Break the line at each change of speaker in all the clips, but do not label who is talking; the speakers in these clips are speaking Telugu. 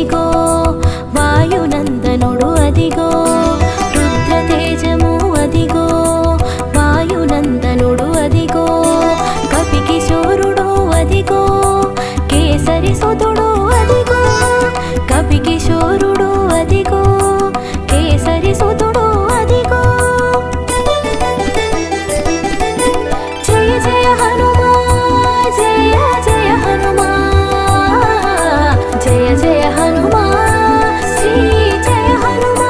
అదిగో వాయునందనుడు అదిగో రుద్రతేజము అదిగో వాయునందనుడు అదిగో కపికిశోరుడు అదిగో కేసరి సుతుడు అదిగో కపికిశోరుడు అదిగో కేసరి సుతుడు అదిగో జయ జయ హనుమా జయ జయ హనుమా జయ జయ హనుమా శ్రీ జయ హనుమా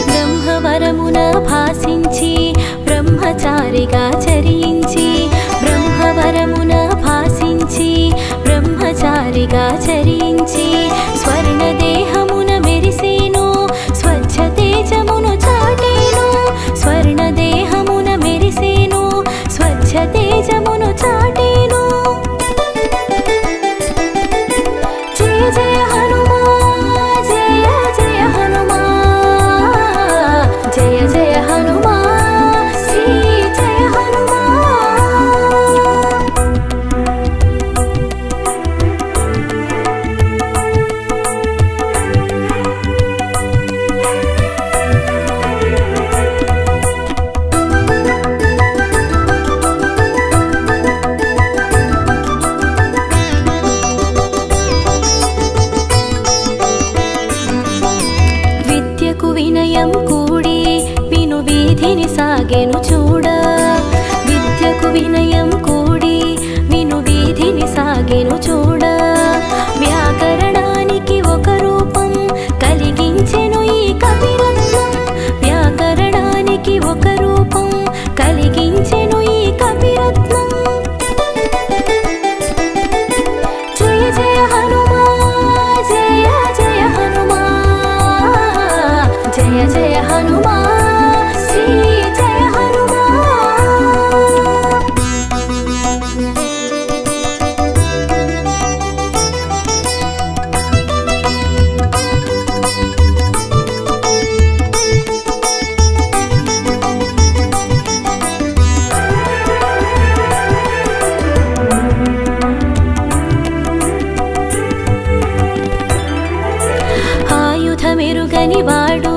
బ్రహ్మవరమున భాసించి బ్రహ్మచారిగా చరించి బ్రహ్మవరమున భాసించి బ్రహ్మచారిగా చరించి స్వర్ణదేహమున మెరిసేను స్వచ్ఛ తేజమును చాటేను స్వర్ణదేహమున మెరిసేను స్వచ్ఛ తేజమును చాటేను జయ జయ హనుమా జయ జయ హనుమా జయ జయ హనుమా శ్రీ జయ హనుమా విద్యకు వినయం కూడి విను వీధిని సాగెను చూడ విద్యకు వినయం కూడి విను వీధిని సాగెను చూడ వ్యాకరణానికి ఒక రూపం కలిగించెను ఈ కపిరత్నం వ్యాకరణానికి ఒక రూపం కలిగించెను ఈ కపిరత్నం జయ జయ హనుమా జయ జయ హనుమా జయ జయ హనుమా శ్రీ జయ హనుమా ఆయుధమెరుగని వాడు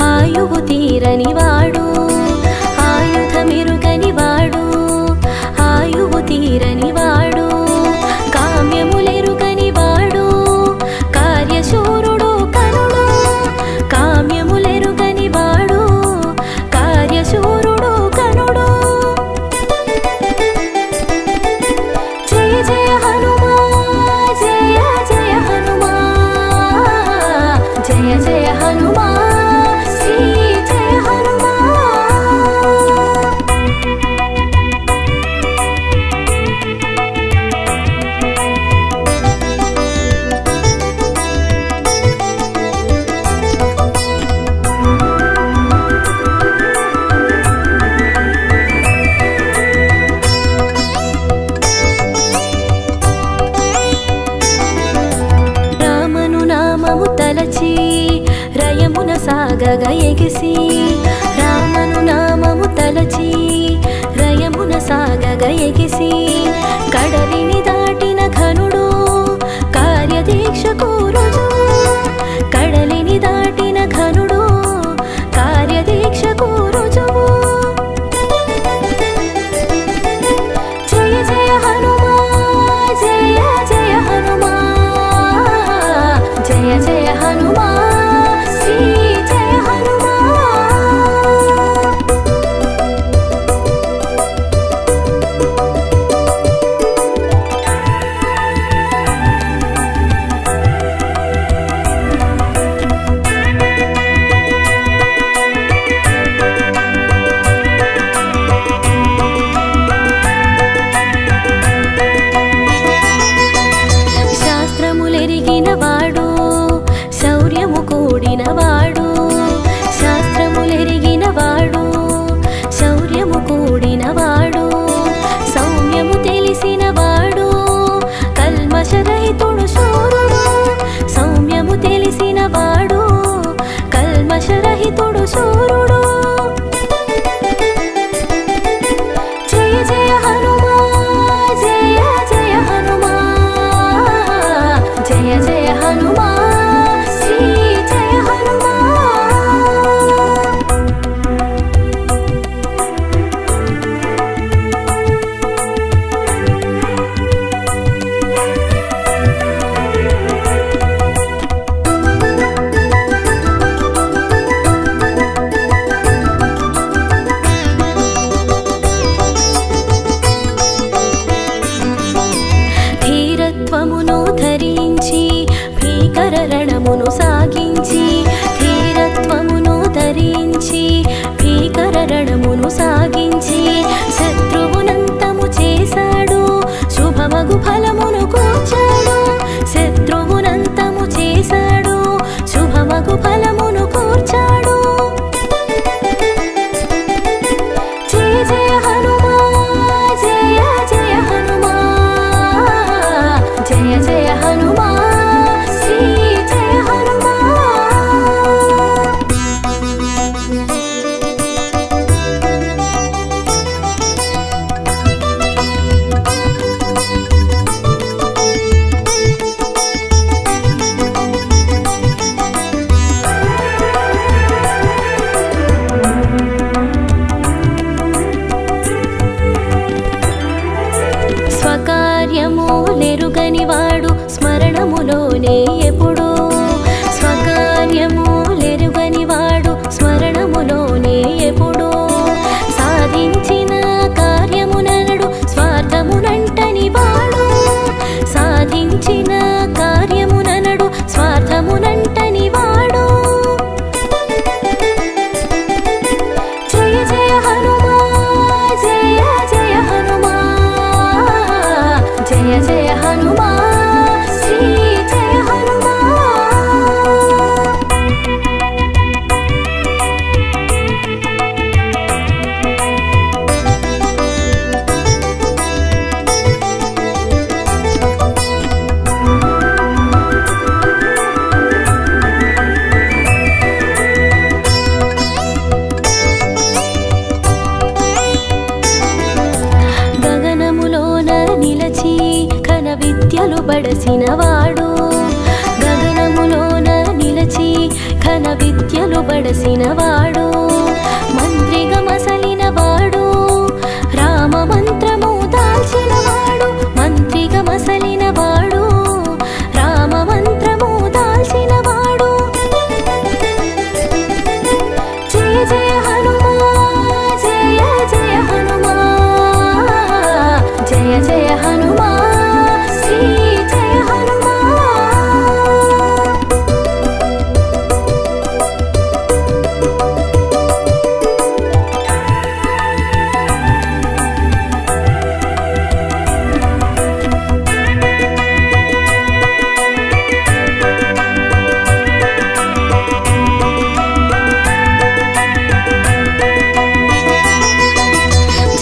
ఆయువు తీరని వాడు ఆయుధమెరుగని వాడు ఆయువు తీరని వాడు కామ్యములెరుగని వాడు కార్యశూరుడు కనుడు కామ్యములెరుగని వాడు కార్యశూరుడు కనుడు జయ జయ హనుమా జయ జయ హనుమా జయ జయ హనుమా శ్రీ జయ హనుమా రామను నామము తలచి రయమున సాగగ ఎగిసి రామను నామము తలచి రయమున సాగగ ఎగిసి కడలిని దాటిన ఘనుడు కార్యదీక్షకు రుజువు కడలిని దాటిన ఘనుడు కార్యదీక్షకు రుజువు జయ జయ హనుమా జయ జయ హనుమా జయ జయ హనుమా శ్రీ జయ హనుమా గడసినవాడు మంత్రిగా మసలినవాడు రామ మంత్రము దాల్చినవాడు మంత్రిగా మసలినవాడు రామ మంత్రము దాల్చినవాడు జయ జయ హనుమా జయ జయ హనుమా జయ జయ హనుమా శ్రీ జయ హనుమా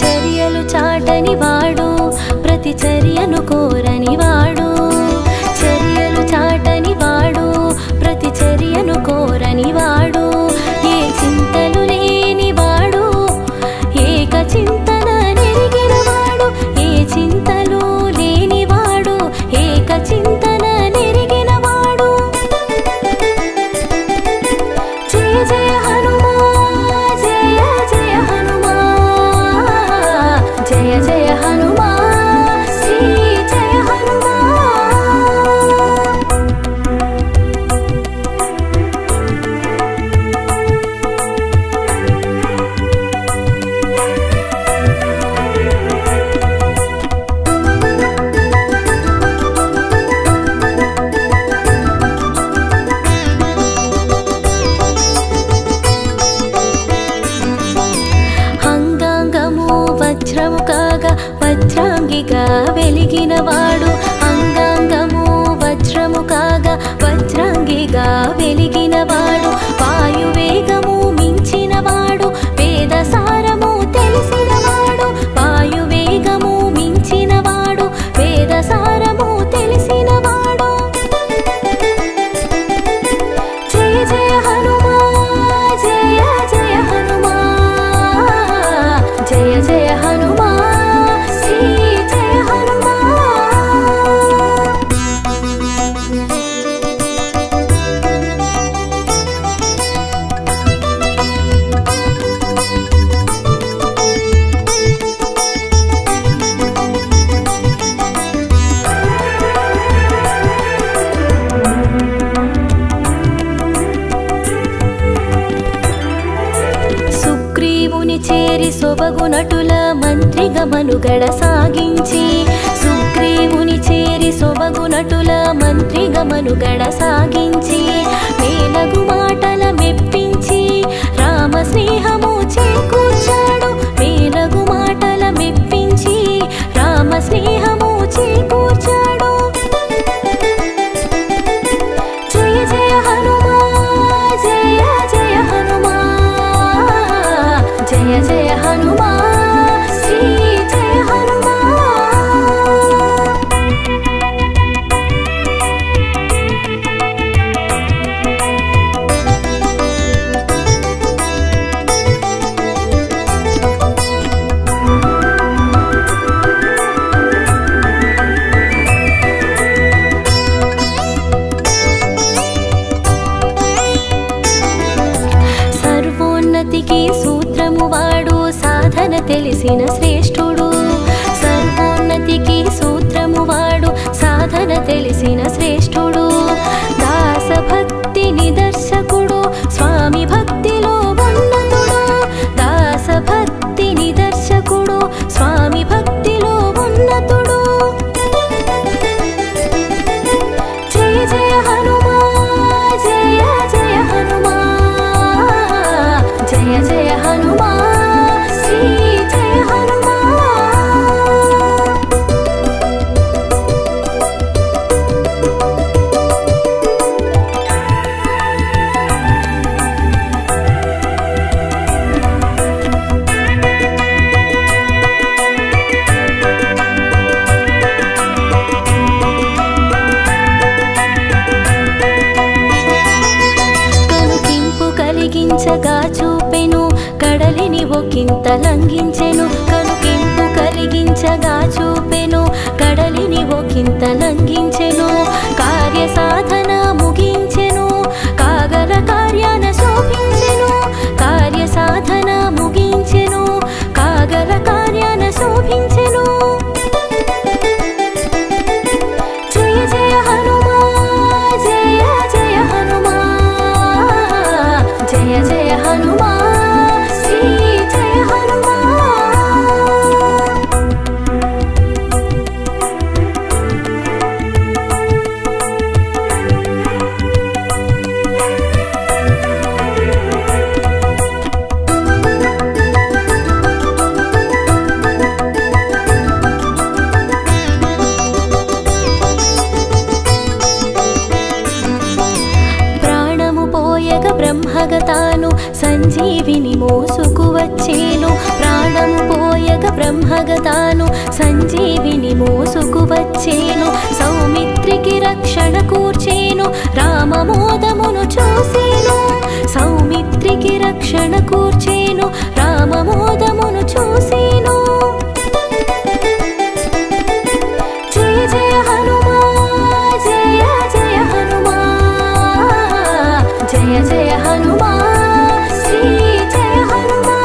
చర్యలు చాటని వాడు ప్రతి చర్యను కోరని వాడు చర్యలు చాటని వాడు ప్రతి చర్యను కోరని వాడు ఏ చింతలు లేని వాడు ఏక చింతన నెరిగిన వాడు ఏ చింతలు లేని వాడు ఏక చింతన నెరిగిన వాడు జయ జయ హనుమా జయ జయ హనుమా జయ జయ హనుమా శ్రీ జయ హనుమా అంగాంగము వజ్రము కాగా వజ్రాంగిగా వెలిగినవాడు అంగాంగము వజ్రము కాగా వజ్రాంగిగా వెలిగినవాడు వాయువేగము మించినవాడు వేద సారము తెలిసినవాడు వాయువేగము మించినవాడు వేద సారము తెలిసినవాడు జయ జయ హనుమా జయ జయ హనుమా జయ జయ హనుమా శ్రీ జయ హనుమా సుగ్రీవుని చేరి సొబగునటుల మంత్రిగా మనుగడ సాగించి సుగ్రీవుని చేరి సొబగునటుల మంత్రిగా మనుగడ సాగించి మేలగు మాటల మెప్పించి రామ స్నేహము చేకూర్చాడు మేలగు మాటల మెప్పించి రామ స్నేహము చేకూర్చాడు జయ జయ హనుమా జయ జయ హనుమా జయ జయ హనుమా శ్రీ జయ హనుమా సర్వోన్నతికి సూత్రము వాడు సాధన తెలిసిన శ్రేష్ఠుడు సర్వోన్నతికి సూత్రము వాడు సాధన తెలిసిన శ్రేష్ఠుడు దాసభక్తి నిదర్శకుడు స్వామి భక్తిలో ఉన్నతుడు దాసభక్తి నిదర్శకుడు స్వామి భక్తిలో ఉన్నతుడు జయ జయ హనుమా జయ జయ హనుమా జయ జయ హనుమా శ్రీ జయ హనుమా కలిగించగా చూపెను కడలిని ఒకంత లంఘించెను కనుకింపు కలిగించగా చూపెను కడలిని ఒకంత లంఘించెను కార్య సాధన ముగించెను కాగల కార్యాన శోభించెను జయ జయ హనుమా శ్రీ జయ హనుమా బ్రహ్మగతాను సంజీవిని మోసుకు వచ్చేను ప్రాణము పోయగ బ్రహ్మగతాను సంజీవిని మోసుకు వచ్చేను సౌమిత్రికి రక్షణ కూర్చేను రామమోదమును చూసేను సౌమిత్రికి రక్షణ కూర్చేను రామమోదమును చూసేను జయ జయ హనుమా జయ జయ హనుమా జయ జయ హనుమా శ్రీ జయ హనుమా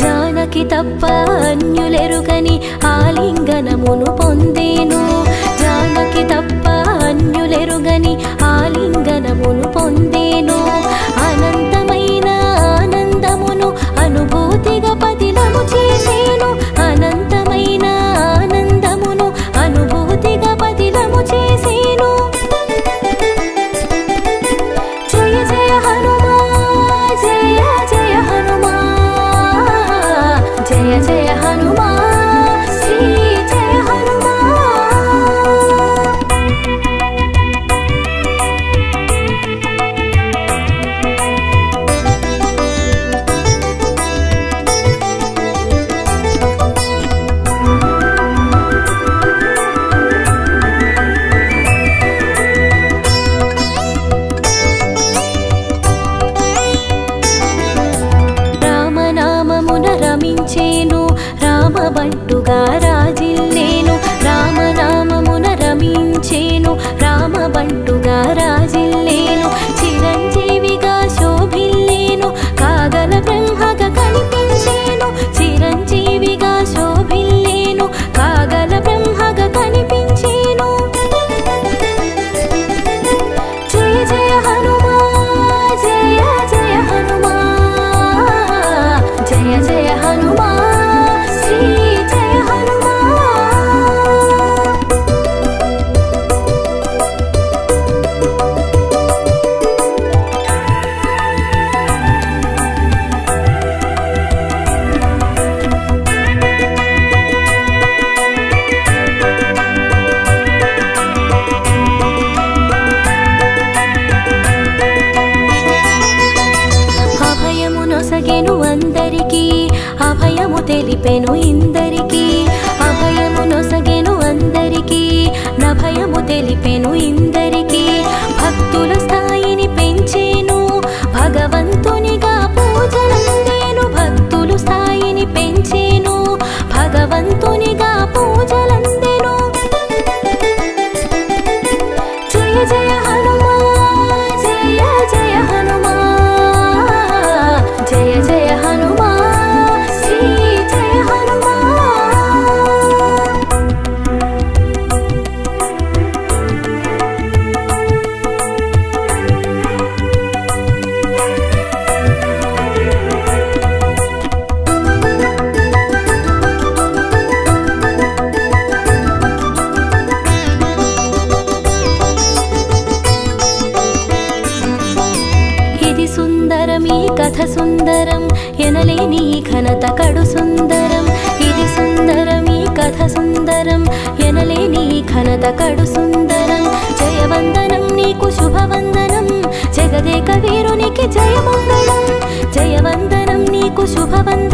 జానకి తప్ప అన్యులెరుగని ఆలింగనమును పొందేను జానకి తప్ప అన్యులెరుగని ఆలింగనమును పొందేను అనంతమైన ఆనందమును అనుభూతిగా పదిలము చేసేను అనంతమైన ఆనందమును అనుభూతిగా పదిలము చేసేను జయ జయ హనుమా జయ జయ హనుమా జయ జయ హనుమా శ్రీ జయ హనుమా రామనామమున రమించేను రామబంటుగా రాజిల్లేను రామనామమున రమించేను రామబంటుగా రాజిల్లేను చిరంజీవిగా శోభిల్లేను కాగల బ్రహ్మగా కనిపించేను చిరంజీవిగా శోభిల్లేను కాగల బ్రహ్మగా కనిపించేను జయ జయ హనుమా జయ జయ హనుమా జయ జయ హనుమా శ్రీ జయ హనుమా అభయము నొసగెను అందరికీ అభయము తెలిపెను ఇందరికీ అభయము నొసగెను అందరికీ నభయము తెలిపెను ఇందరికీ భక్తుల స్థాయిని పెంచేను భగవంతునిగా పూజలందేను భక్తులు స్థాయిని పెంచేను భగవంతునిగా పూజలందెను జయ జయ హనుమా జయ జయ హనుమా జయ జయ హనుమా శ్రీ జయ హనుమా ఇది సుందరం ఈ కథ సుందరం ఎనలేని ఈ ఘనత కడు సుందరం ఇది సుందరం ఈ కథ సుందరం ఎనలేని ఈ ఘనత కడు సుందరం జయవందనం నీకు శుభవందనం జగదేక వీరునికి జయమంగళం జయవందనం నీకు శుభవందనం